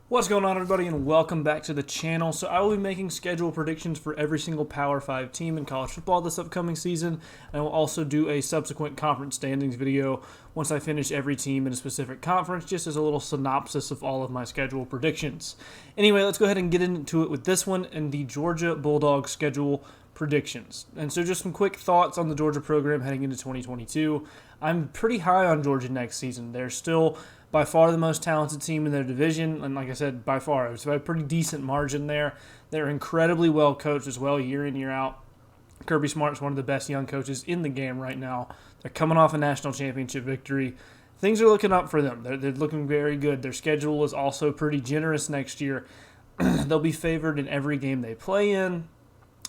What's going on, everybody, and welcome back to the channel. So I will be making schedule predictions for every single Power 5 team in college football this upcoming season. I will also do a subsequent conference standings video once I finish every team in a specific conference, just as a little synopsis of all of my schedule predictions. Anyway, let's go ahead and get into it with this one and the Georgia Bulldogs schedule predictions. And so just some quick thoughts on the Georgia program heading into 2022. I'm pretty high on Georgia next season. They're still by far the most talented team in their division, and like I said, by far, it's by a pretty decent margin there. They're incredibly well coached as well, year in, year out. Kirby Smart's one of the best young coaches in the game right now. They're coming off a national championship victory. Things are looking up for them. They're looking very good. Their schedule is also pretty generous next year. They'll be favored in every game they play in,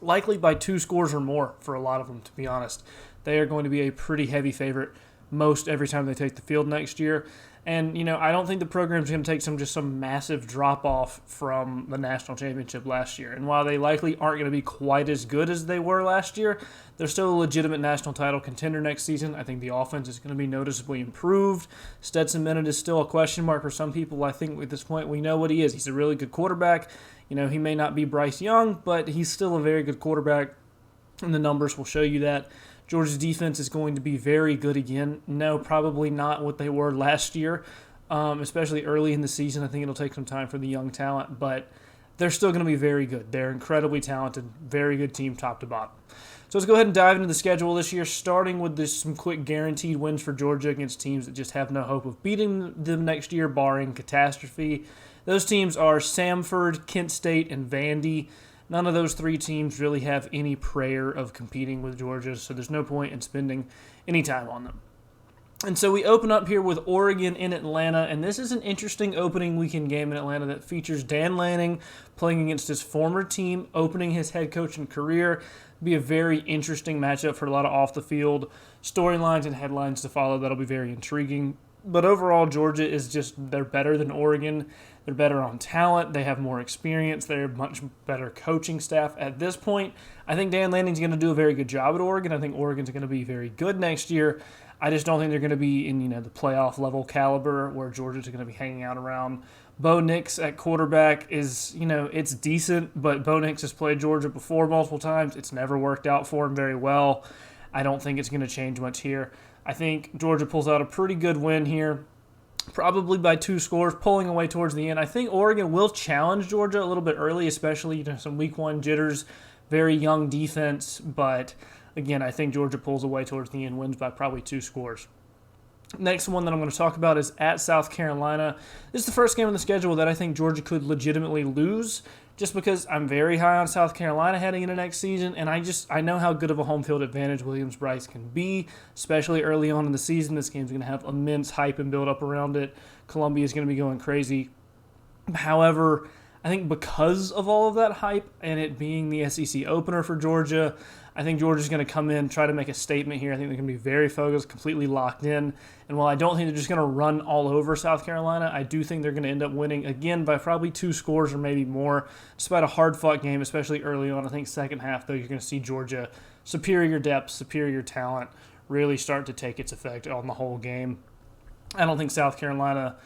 likely by 2 scores or more for a lot of them, to be honest. They are going to be a pretty heavy favorite most every time they take the field next year. And, I don't think the program's going to take some massive drop-off from the national championship last year. And while they likely aren't going to be quite as good as they were last year, they're still a legitimate national title contender next season. I think the offense is going to be noticeably improved. Stetson Bennett is still a question mark for some people. I think at this point we know what he is. He's a really good quarterback. He may not be Bryce Young, but he's still a very good quarterback, and the numbers will show you that. Georgia's defense is going to be very good again. No, probably not what they were last year, especially early in the season. I think it'll take some time for the young talent, but they're still going to be very good. They're incredibly talented, very good team top to bottom. So let's go ahead and dive into the schedule this year, starting with some quick guaranteed wins for Georgia against teams that just have no hope of beating them next year, barring catastrophe. Those teams are Samford, Kent State, and Vandy. None of those 3 teams really have any prayer of competing with Georgia, so there's no point in spending any time on them. And so we open up here with Oregon in Atlanta, and this is an interesting opening weekend game in Atlanta that features Dan Lanning playing against his former team, opening his head coaching career. It'll be a very interesting matchup for a lot of off-the-field storylines and headlines to follow. That'll be very intriguing. But overall, Georgia is they're better than Oregon. They're better on talent. They have more experience. They're much better coaching staff at this point. I think Dan Lanning's going to do a very good job at Oregon. I think Oregon's going to be very good next year. I just don't think they're going to be in the playoff level caliber where Georgia's going to be hanging out around. Bo Nix at quarterback is, it's decent, but Bo Nix has played Georgia before multiple times. It's never worked out for him very well. I don't think it's going to change much here. I think Georgia pulls out a pretty good win here, probably by 2 scores, pulling away towards the end. I think Oregon will challenge Georgia a little bit early, especially some week 1 jitters, very young defense. But, again, I think Georgia pulls away towards the end, wins by probably 2 scores. Next one that I'm going to talk about is at South Carolina. This is the first game on the schedule that I think Georgia could legitimately lose, just because I'm very high on South Carolina heading into next season, and I know how good of a home field advantage Williams-Brice can be, especially early on in the season. This game's going to have immense hype and build up around it. Columbia is going to be going crazy. However, I think because of all of that hype and it being the SEC opener for Georgia, I think Georgia's going to come in, try to make a statement here. I think they're going to be very focused, completely locked in. And while I don't think they're just going to run all over South Carolina, I do think they're going to end up winning, again, by probably 2 scores or maybe more, despite a hard-fought game, especially early on. I think second half, though, you're going to see Georgia, superior depth, superior talent, really start to take its effect on the whole game. I don't think South Carolina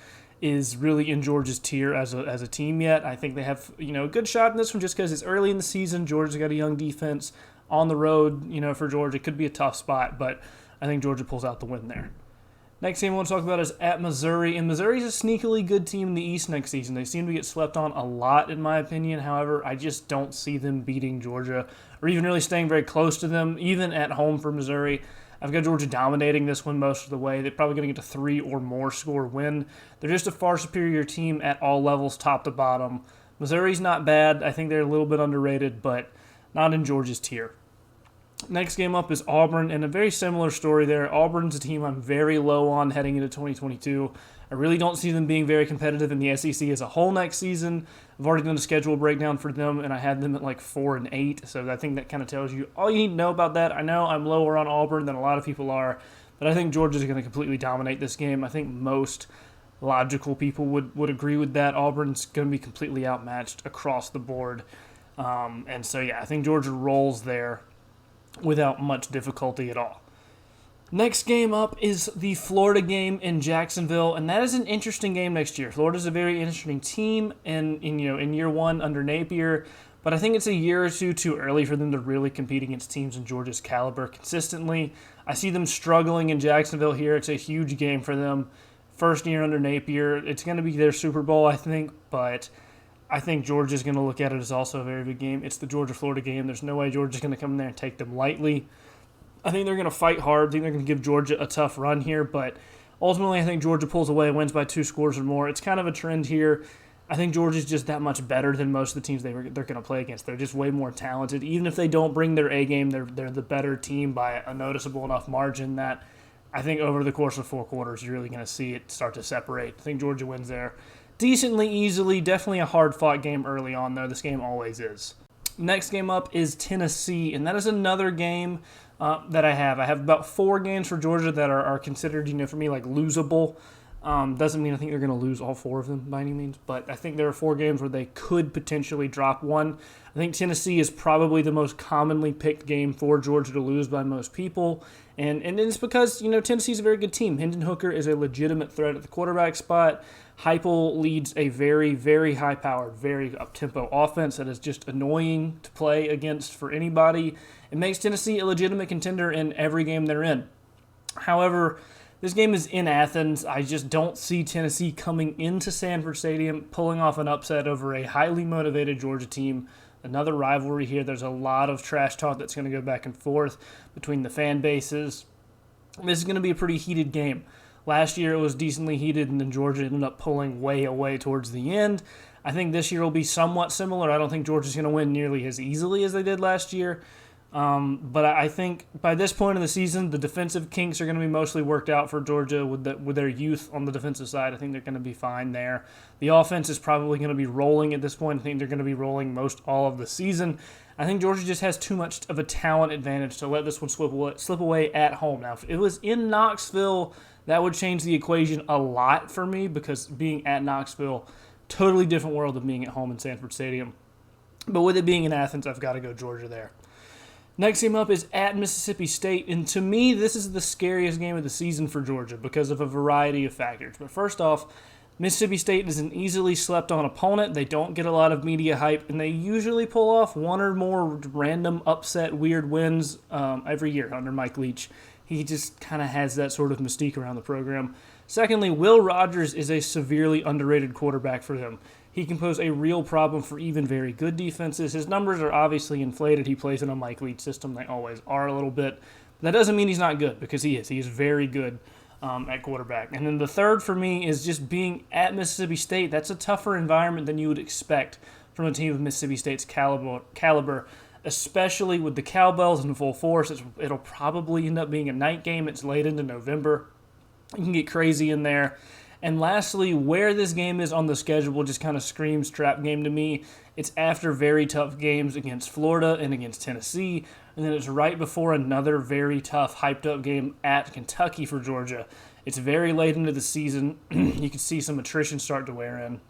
is really in Georgia's tier as a team yet. I think they have a good shot in this one just because it's early in the season. Georgia's got a young defense on the road. For Georgia, it could be a tough spot, but I think Georgia pulls out the win there. Next game I want to talk about is at Missouri, and Missouri's a sneakily good team in the East next season. They seem to get slept on a lot, in my opinion. However, I just don't see them beating Georgia or even really staying very close to them, even at home for Missouri. I've got Georgia dominating this one most of the way. They're probably going to get a 3 or more score win. They're just a far superior team at all levels, top to bottom. Missouri's not bad. I think they're a little bit underrated, but not in Georgia's tier. Next game up is Auburn, and a very similar story there. Auburn's a team I'm very low on heading into 2022. I really don't see them being very competitive in the SEC as a whole next season. I've already done a schedule breakdown for them, and I had them at 4-8, so I think that kind of tells you all you need to know about that. I know I'm lower on Auburn than a lot of people are, but I think Georgia's going to completely dominate this game. I think most logical people would agree with that. Auburn's going to be completely outmatched across the board. I think Georgia rolls there without much difficulty at all. Next game up is the Florida game in Jacksonville, and that is an interesting game next year. Florida's a very interesting team, and in year one under Napier, but I think it's a year or two too early for them to really compete against teams in Georgia's caliber consistently. I see them struggling in Jacksonville here. It's a huge game for them. First year under Napier, it's going to be their Super Bowl, I think, but I think Georgia's going to look at it as also a very big game. It's the Georgia-Florida game. There's no way Georgia's going to come in there and take them lightly. I think they're going to fight hard. I think they're going to give Georgia a tough run here, but ultimately I think Georgia pulls away, wins by 2 scores or more. It's kind of a trend here. I think Georgia's just that much better than most of the teams they're going to play against. They're just way more talented. Even if they don't bring their A game, they're the better team by a noticeable enough margin that I think over the course of 4 quarters you're really going to see it start to separate. I think Georgia wins there decently, easily. Definitely a hard-fought game early on, though. This game always is. Next game up is Tennessee, and that is another game that I have. I have about 4 games for Georgia that are considered, for me, like losable. Doesn't mean I think they're going to lose all 4 of them by any means, but I think there are 4 games where they could potentially drop one. I think Tennessee is probably the most commonly picked game for Georgia to lose by most people, and it's because, Tennessee's a very good team. Hendon Hooker is a legitimate threat at the quarterback spot. Heupel leads a very, very high-powered, very up-tempo offense that is just annoying to play against for anybody. It makes Tennessee a legitimate contender in every game they're in. However, this game is in Athens. I just don't see Tennessee coming into Sanford Stadium, pulling off an upset over a highly motivated Georgia team. Another rivalry here. There's a lot of trash talk that's going to go back and forth between the fan bases. This is going to be a pretty heated game. Last year it was decently heated, and then Georgia ended up pulling way away towards the end. I think this year will be somewhat similar. I don't think Georgia's going to win nearly as easily as they did last year. But I think by this point in the season, the defensive kinks are going to be mostly worked out for Georgia with their youth on the defensive side. I think they're going to be fine there. The offense is probably going to be rolling at this point. I think they're going to be rolling most all of the season. I think Georgia just has too much of a talent advantage to let this one slip away at home. Now, if it was in Knoxville, that would change the equation a lot for me, because being at Knoxville, totally different world than being at home in Sanford Stadium. But with it being in Athens, I've got to go Georgia there. Next game up is at Mississippi State, and to me, this is the scariest game of the season for Georgia because of a variety of factors. But first off, Mississippi State is an easily slept-on opponent. They don't get a lot of media hype, and they usually pull off one or more random upset, weird wins every year under Mike Leach. He just kind of has that sort of mystique around the program. Secondly, Will Rogers is a severely underrated quarterback for them. He can pose a real problem for even very good defenses. His numbers are obviously inflated. He plays in a Mike Leach system. They always are a little bit. But that doesn't mean he's not good, because he is. He is very good at quarterback. And then the third for me is just being at Mississippi State. That's a tougher environment than you would expect from a team of Mississippi State's caliber, especially with the cowbells in full force. It'll probably end up being a night game. It's late into November. You can get crazy in there. And lastly, where this game is on the schedule just kind of screams trap game to me. It's after very tough games against Florida and against Tennessee, and then it's right before another very tough, hyped-up game at Kentucky for Georgia. It's very late into the season. You can see some attrition start to wear in.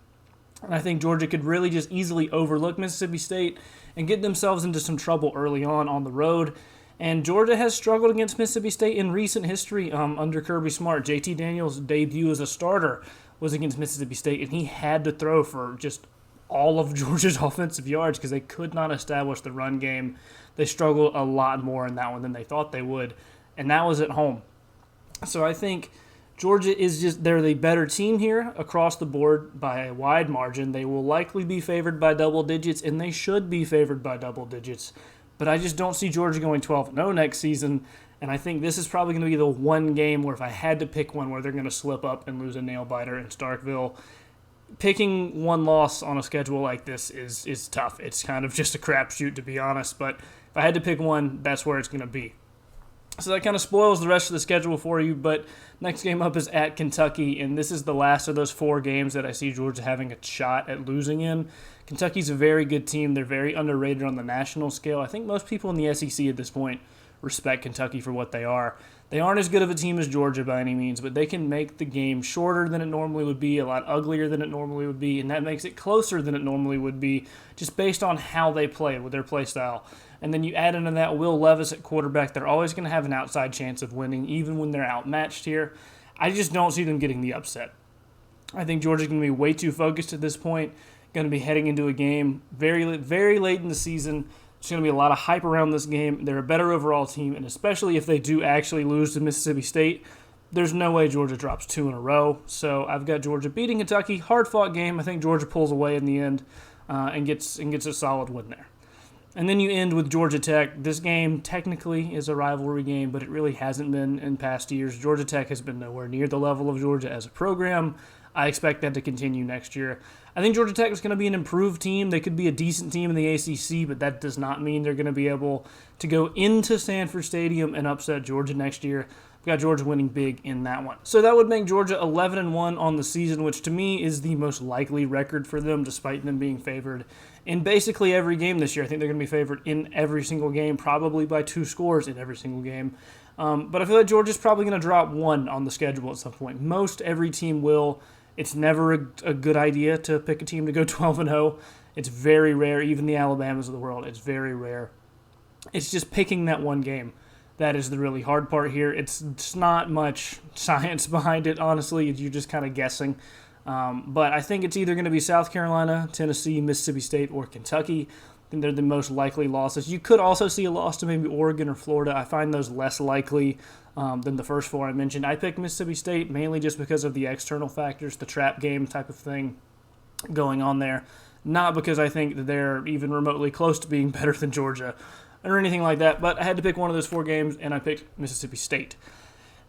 And I think Georgia could really just easily overlook Mississippi State and get themselves into some trouble early on the road. And Georgia has struggled against Mississippi State in recent history under Kirby Smart. JT Daniels' debut as a starter was against Mississippi State, and he had to throw for just all of Georgia's offensive yards because they could not establish the run game. They struggled a lot more in that one than they thought they would, and that was at home. So I think Georgia is they're the better team here across the board by a wide margin. They will likely be favored by double digits, and they should be favored by double digits. But I just don't see Georgia going 12-0 next season, and I think this is probably going to be the one game where if I had to pick one where they're going to slip up and lose a nail-biter in Starkville, picking one loss on a schedule like this is tough. It's kind of just a crapshoot, to be honest, but if I had to pick one, that's where it's going to be. So that kind of spoils the rest of the schedule for you, but next game up is at Kentucky, and this is the last of those 4 games that I see Georgia having a shot at losing in. Kentucky's a very good team. They're very underrated on the national scale. I think most people in the SEC at this point respect Kentucky for what they are. They aren't as good of a team as Georgia by any means, but they can make the game shorter than it normally would be, a lot uglier than it normally would be, and that makes it closer than it normally would be just based on how they play with their play style. And then you add into that Will Levis at quarterback. They're always going to have an outside chance of winning, even when they're outmatched here. I just don't see them getting the upset. I think Georgia's going to be way too focused at this point, going to be heading into a game very, very late in the season. There's going to be a lot of hype around this game. They're a better overall team, and especially if they do actually lose to Mississippi State, there's no way Georgia drops 2 in a row. So I've got Georgia beating Kentucky. Hard-fought game. I think Georgia pulls away in the end and gets a solid win there. And then you end with Georgia Tech. This game technically is a rivalry game, but it really hasn't been in past years. Georgia Tech has been nowhere near the level of Georgia as a program. I expect that to continue next year. I think Georgia Tech is going to be an improved team. They could be a decent team in the ACC, but that does not mean they're going to be able to go into Sanford Stadium and upset Georgia next year. I've got Georgia winning big in that one. So that would make Georgia 11-1 on the season, which to me is the most likely record for them, despite them being favored in basically every game this year. I think they're going to be favored in every single game, probably by 2 scores in every single game. But I feel like Georgia's probably going to drop 1 on the schedule at some point. Most every team will. It's never a good idea to pick a team to go 12-0. It's very rare. Even the Alabamas of the world, it's very rare. It's just picking that one game. That is the really hard part here. It's not much science behind it, honestly. You're just kind of guessing. But I think it's either going to be South Carolina, Tennessee, Mississippi State, or Kentucky. I think they're the most likely losses. You could also see a loss to maybe Oregon or Florida. I find those less likely than the first 4 I mentioned. I picked Mississippi State mainly just because of the external factors, the trap game type of thing going on there. Not because I think that they're even remotely close to being better than Georgia or anything like that, but I had to pick one of those 4 games, and I picked Mississippi State.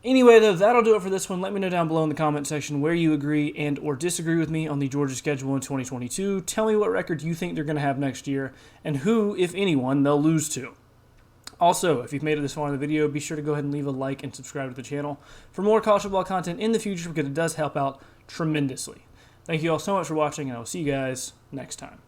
Anyway, though, that'll do it for this one. Let me know down below in the comment section where you agree and or disagree with me on the Georgia schedule in 2022. Tell me what record you think they're going to have next year, and who, if anyone, they'll lose to. Also, if you've made it this far in the video, be sure to go ahead and leave a like and subscribe to the channel for more college football content in the future, because it does help out tremendously. Thank you all so much for watching, and I will see you guys next time.